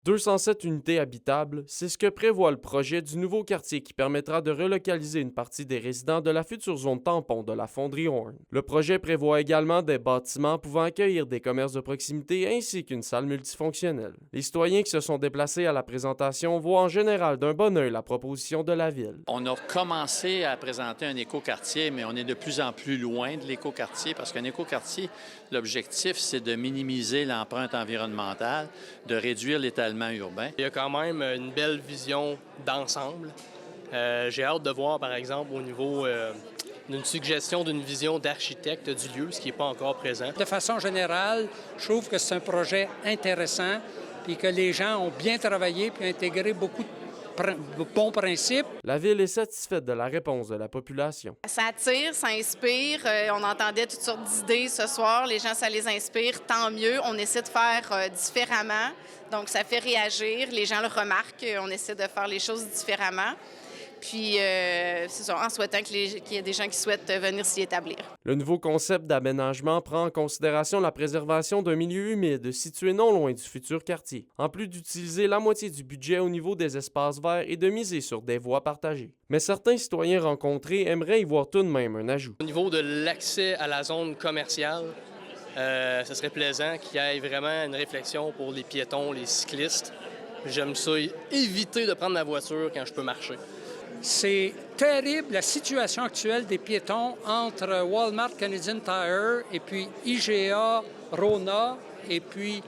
207 unités habitables, c'est ce que prévoit le projet du nouveau quartier qui permettra de relocaliser une partie des résidents de la future zone tampon de la fonderie Horn. Le projet prévoit également des bâtiments pouvant accueillir des commerces de proximité ainsi qu'une salle multifonctionnelle. Les citoyens qui se sont déplacés à la présentation voient en général d'un bon œil la proposition de la ville. On a commencé à présenter un écoquartier, mais on est de plus en plus loin de l'écoquartier parce qu'un écoquartier, l'objectif, c'est de minimiser l'empreinte environnementale, de réduire l'étalement urbain. Il y a quand même une belle vision d'ensemble. J'ai hâte de voir, par exemple, au niveau d'une suggestion d'une vision d'architecte du lieu, ce qui n'est pas encore présent. De façon générale, je trouve que c'est un projet intéressant et que les gens ont bien travaillé puis intégré beaucoup de bons principes. La ville est satisfaite de la réponse de la population. Ça attire, ça inspire. On entendait toutes sortes d'idées ce soir. Les gens, ça les inspire. Tant mieux. On essaie de faire différemment. Donc, ça fait réagir. Les gens le remarquent. On essaie de faire les choses différemment. Puis, c'est ça, en souhaitant qu'il y ait des gens qui souhaitent venir s'y établir. Le nouveau concept d'aménagement prend en considération la préservation d'un milieu humide situé non loin du futur quartier, en plus d'utiliser la moitié du budget au niveau des espaces verts et de miser sur des voies partagées. Mais certains citoyens rencontrés aimeraient y voir tout de même un ajout. Au niveau de l'accès à la zone commerciale, ce serait plaisant qu'il y ait vraiment une réflexion pour les piétons, les cyclistes. J'aime ça, éviter de prendre ma voiture quand je peux marcher. C'est terrible la situation actuelle des piétons entre Walmart Canadian Tire et puis IGA, Rona, et puis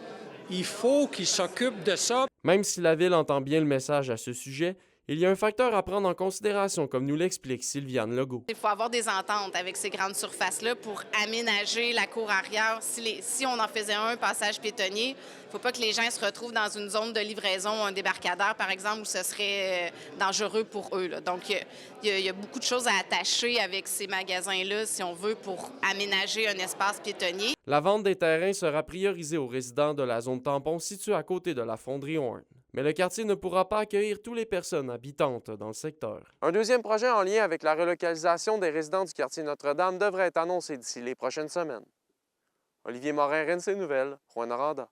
il faut qu'ils s'occupent de ça. Même si la ville entend bien le message à ce sujet, il y a un facteur à prendre en considération, comme nous l'explique Sylviane Legault. Il faut avoir des ententes avec ces grandes surfaces-là pour aménager la cour arrière. Si on en faisait un passage piétonnier, il ne faut pas que les gens se retrouvent dans une zone de livraison, un débarcadère, par exemple, où ce serait dangereux pour eux, là. Donc, il y a beaucoup de choses à attacher avec ces magasins-là, si on veut, pour aménager un espace piétonnier. La vente des terrains sera priorisée aux résidents de la zone tampon située à côté de la fonderie Horn. Mais le quartier ne pourra pas accueillir toutes les personnes habitantes dans le secteur. Un deuxième projet en lien avec la relocalisation des résidents du quartier Notre-Dame devrait être annoncé d'ici les prochaines semaines. Olivier Morin, RNC Nouvelles, Rouyn-Noranda.